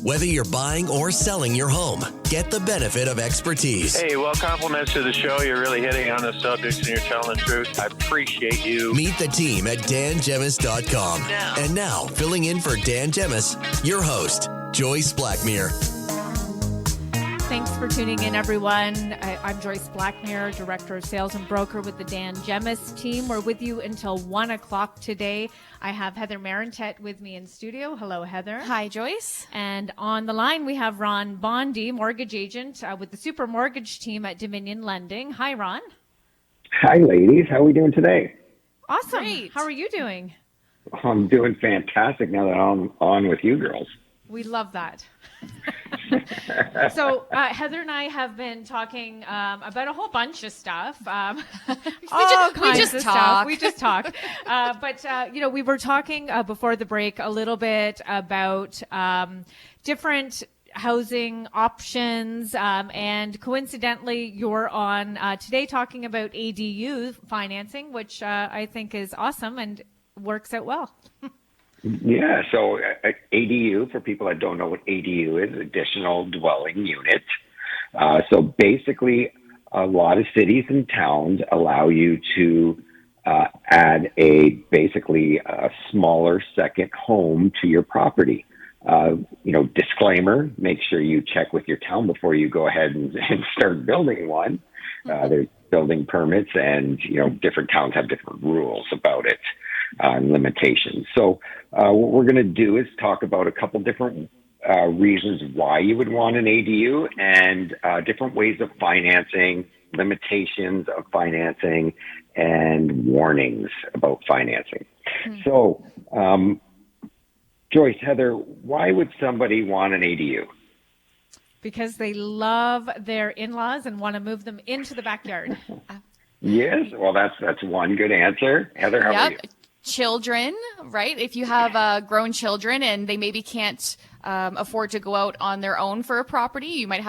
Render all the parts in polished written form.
Whether you're buying or selling your home, get the benefit of expertise. Hey, well, compliments to the show. You're really hitting on the subjects and you're telling the truth. I appreciate you. Meet the team at dangemus.com. And now, filling in for Dan Gemus, your host, Joyce Blackmere. Thanks for tuning in, everyone. I'm Joyce Blackmere, Director of Sales and Broker with the Dan Gemus team. We're with you until 1 o'clock today. I have Heather Marentet with me in studio. Hello, Heather. Hi, Joyce. And on the line, we have Ron Bondy, mortgage agent with the Super Mortgage team at Dominion Lending. Hi, Ron. Hi, ladies. How are we doing today? Awesome. Great. How are you doing? I'm doing fantastic now that I'm on with you girls. We love that. So Heather and I have been talking about a whole bunch of stuff. We just talk. We just talk. But we were talking before the break a little bit about different housing options, and coincidentally, you're on today talking about ADU financing, which I think is awesome and works out well. Yeah, so ADU, for people that don't know what ADU is, additional dwelling unit. So basically, a lot of cities and towns allow you to add basically a smaller second home to your property. Disclaimer, make sure you check with your town before you go ahead and start building one. There's building permits, and, different towns have different rules about it. Limitations. So what we're going to do is talk about a couple different reasons why you would want an ADU and different ways of financing, limitations of financing, and warnings about financing. So, Joyce, Heather, why would somebody want an ADU? Because they love their in-laws and want to move them into the backyard. Yes, well, that's one good answer. Heather, how are you? Children, right? If you have grown children and they maybe can't afford to go out on their own for a property, you might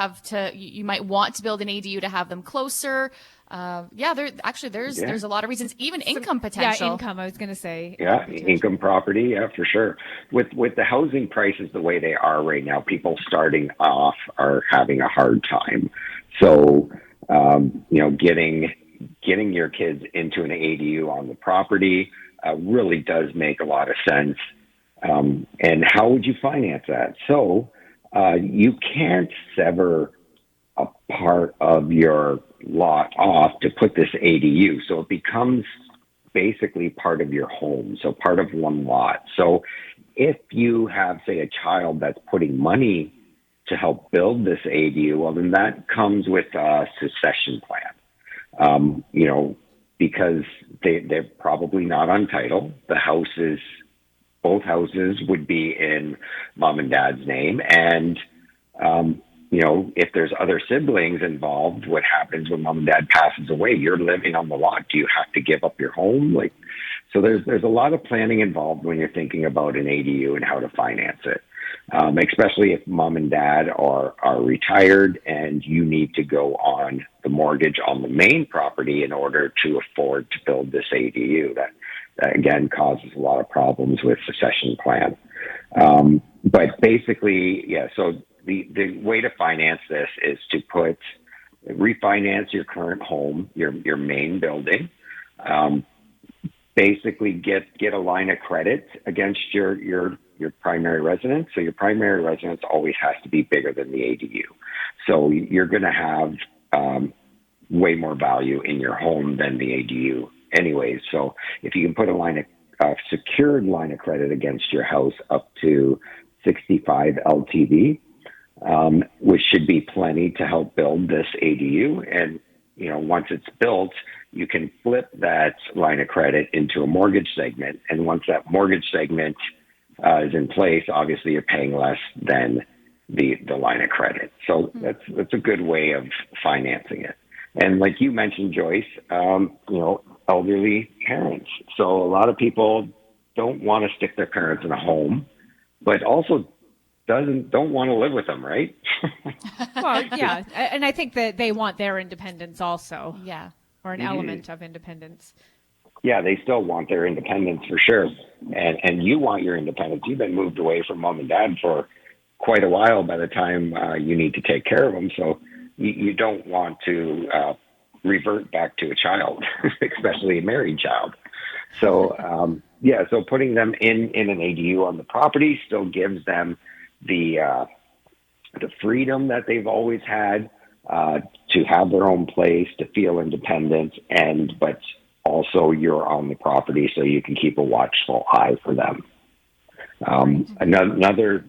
want to build an ADU to have them closer. There's a lot of reasons, even income potential. Yeah, income, I was going to say. Yeah, income property, yeah, for sure. With the housing prices the way they are right now, people starting off are having a hard time. So, getting your kids into an ADU on the property really does make a lot of sense. And how would you finance that? So you can't sever a part of your lot off to put this ADU. So it becomes basically part of your home, so part of one lot. So if you have, say, a child that's putting money to help build this ADU, well, then that comes with a succession plan. Because they're probably not on title. Both houses would be in mom and dad's name. And, if there's other siblings involved, what happens when mom and dad passes away? You're living on the lot. Do you have to give up your home? So there's a lot of planning involved when you're thinking about an ADU and how to finance it. Especially if mom and dad are retired and you need to go on the mortgage on the main property in order to afford to build this ADU. That again causes a lot of problems with succession plan. But basically, yeah, so the way to finance this is to refinance your current home, your main building, basically get a line of credit against your primary residence. So your primary residence always has to be bigger than the ADU. So you're going to have way more value in your home than the ADU anyways. So if you can put a secured line of credit against your house up to 65 LTV, which should be plenty to help build this ADU. And, once it's built, you can flip that line of credit into a mortgage segment. And once that mortgage segment is in place, obviously you're paying less than the line of credit. So that's a good way of financing it. And like you mentioned, Joyce, elderly parents. So a lot of people don't want to stick their parents in a home, but also don't want to live with them, right? Well, yeah. And I think that they want their independence also. Yeah. Or an element of independence. Yeah, they still want their independence for sure. And you want your independence. You've been moved away from mom and dad for quite a while by the time you need to take care of them. So you don't want to revert back to a child, especially a married child. So so putting them in an ADU on the property still gives them the freedom that they've always had to have their own place, to feel independent, but also you're on the property, so you can keep a watchful eye for them. Another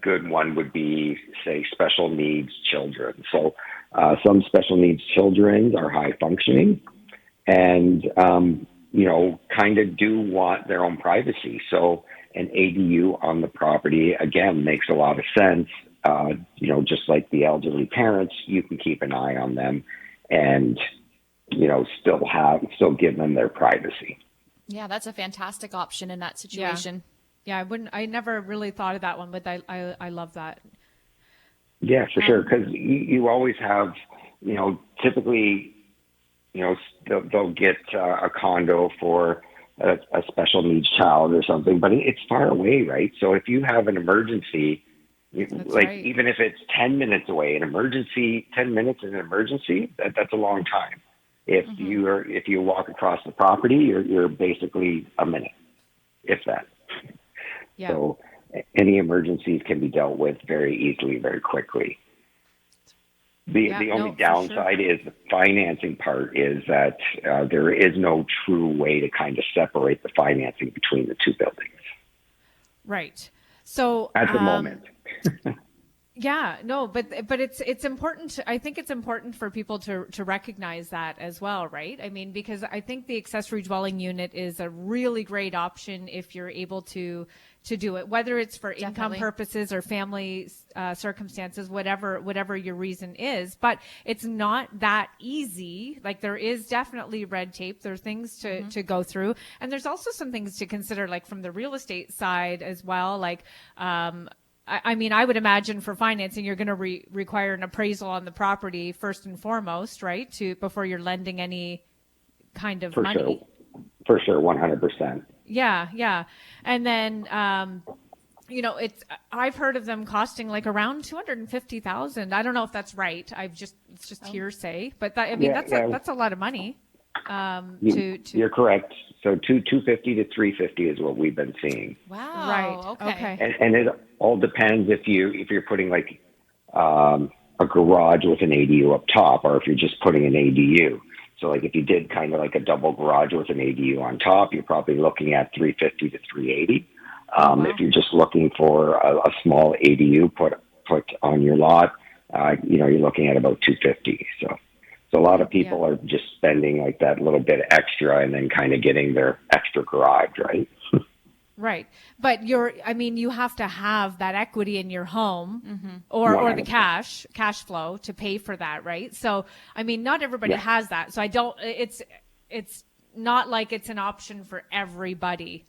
good one would be, say, special needs children. So some special needs children are high functioning and, kind of do want their own privacy. So an ADU on the property, again, makes a lot of sense. Just like the elderly parents, you can keep an eye on them and, still give them their privacy. Yeah, that's a fantastic option in that situation. Yeah, I never really thought of that one, but I love that. Yeah, for sure. Because you always have, typically, they'll get a condo for a special needs child or something, but it's far away, right? So if you have an emergency, even if it's 10 minutes away, 10 minutes is an emergency, that's a long time. If you walk across the property, you're basically a minute, if that. Yeah. So any emergencies can be dealt with very easily, very quickly. The only downside is the financing part is that there is no true way to kind of separate the financing between the two buildings. Right. So at the moment. Yeah, no, but it's important. I think it's important for people to recognize that as well, right? I mean, because I think the accessory dwelling unit is a really great option if you're able to do it, whether it's for income purposes or family circumstances, whatever your reason is. But it's not that easy. Like, there is definitely red tape. There are things to go through, and there's also some things to consider, like from the real estate side as well, like. I mean, I would imagine for financing, you're going to require an appraisal on the property first and foremost, right? Before you're lending any kind of money. For sure, 100%. Yeah. And then, I've heard of them costing like around $250,000. I don't know if that's right. It's just hearsay, but that's a lot of money. You're correct. So $250 to $350 is what we've been seeing. Wow. Right. Okay. And it all depends if you're putting like a garage with an ADU up top, or if you're just putting an ADU. So like if you did kind of like a double garage with an ADU on top, you're probably looking at $350 to $380. Wow. If you're just looking for a small ADU put on your lot, you're looking at about $250. So a lot of people are just spending like that little bit extra and then kind of getting their extra garage, right? Right. But you have to have that equity in your home or the cash flow to pay for that, right? So, I mean, not everybody has that. So it's not like it's an option for everybody.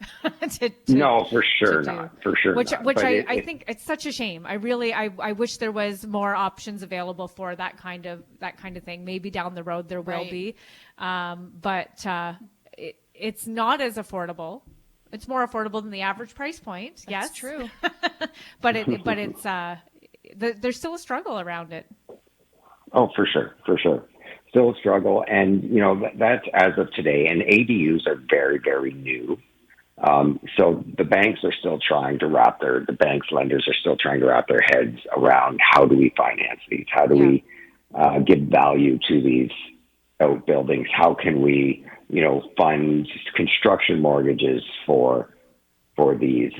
No, for sure not. For sure Which not. I think it's such a shame. I wish there was more options available for that kind of thing. Maybe down the road there will be. But it's not as affordable. It's more affordable than the average price point. Yes, that's true. but it's there's still a struggle around it. Oh, for sure. Still a struggle, and that's as of today. And ADUs are very, very new. So the banks are still trying to lenders are still trying to wrap their heads around how do we finance these? How do we give value to these outbuildings? How can we fund construction mortgages for these?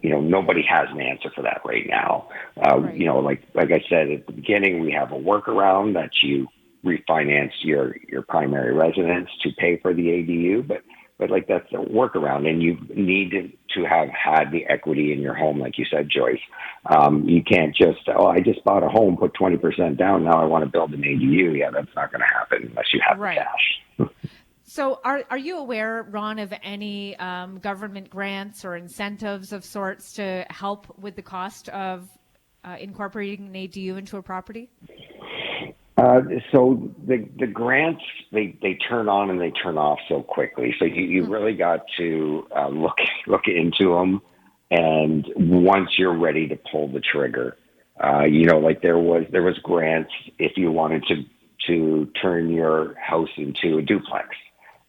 Nobody has an answer for that right now. Like I said at the beginning, we have a workaround that you refinance your primary residence to pay for the ADU, but like that's a workaround, and you need to have had the equity in your home, like you said, Joyce. You can't just, I just bought a home, put 20% down, now I want to build an ADU. Yeah, that's not going to happen unless you have the cash. So are you aware, Ron, of any government grants or incentives of sorts to help with the cost of incorporating an ADU into a property? So the grants, they turn on and they turn off so quickly. So you really got to look into them And once you're ready to pull the trigger, like there was grants if you wanted to turn your house into a duplex.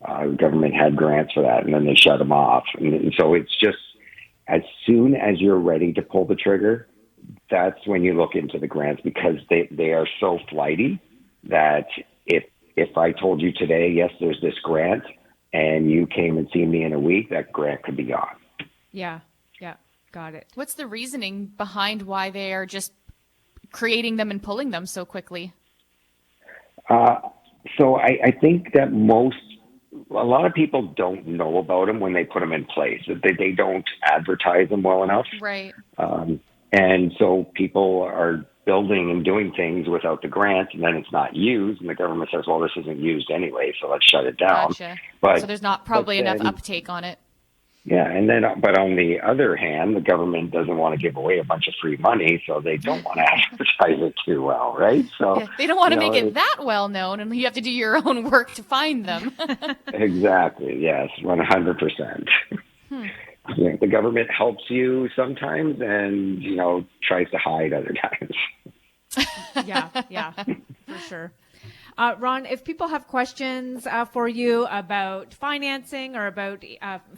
The government had grants for that, and then they shut them off. And so it's just as soon as you're ready to pull the trigger, that's when you look into the grants, because they are so flighty that if I told you today, yes, there's this grant, and you came and see me in a week, that grant could be gone. Yeah. Got it. What's the reasoning behind why they are just creating them and pulling them so quickly? So I think that a lot of people don't know about them when they put them in place. They don't advertise them well enough. Right. And so people are building and doing things without the grant, and then it's not used, and the government says, well, this isn't used anyway, so let's shut it down. Gotcha. But, so there's not probably enough uptake on it. Yeah, but on the other hand, the government doesn't want to give away a bunch of free money, so they don't want to advertise it too well, right? So yeah, they don't want to make it that well known, and you have to do your own work to find them. Exactly. Yes, 100%. Yeah, the government helps you sometimes, and tries to hide other times. Yeah, for sure. Ron, if people have questions for you about financing or about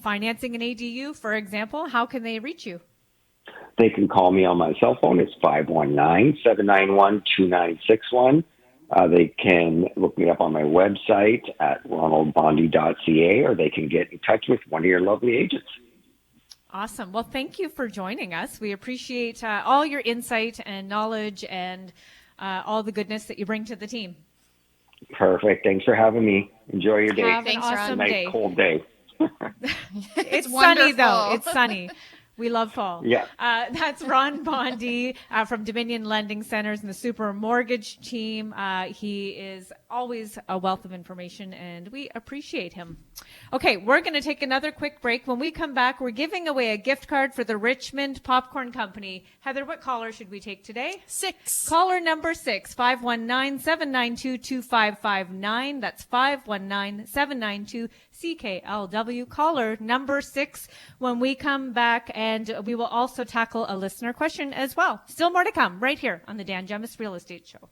financing an ADU, for example, how can they reach you? They can call me on my cell phone. It's 519-791-2961. They can look me up on my website at ronaldbondy.ca, or they can get in touch with one of your lovely agents. Awesome. Well, thank you for joining us. We appreciate all your insight and knowledge and all the goodness that you bring to the team. Perfect. Thanks for having me. Enjoy your day. Have an awesome nice, day. Cold day. It's wonderful. sunny, though. It's sunny. We love fall. Yeah. That's Ron Bondy from Dominion Lending Centers and the Super Mortgage team. He is always a wealth of information, and we appreciate him. Okay, we're going to take another quick break. When we come back, we're giving away a gift card for the Richmond Popcorn Company. Heather, what caller should we take today? 6. Caller number 6, 519-792-2559. That's 519-792-CKLW. Caller number 6 when we come back, and we will also tackle a listener question as well. Still more to come right here on the Dan Gemus Real Estate Show.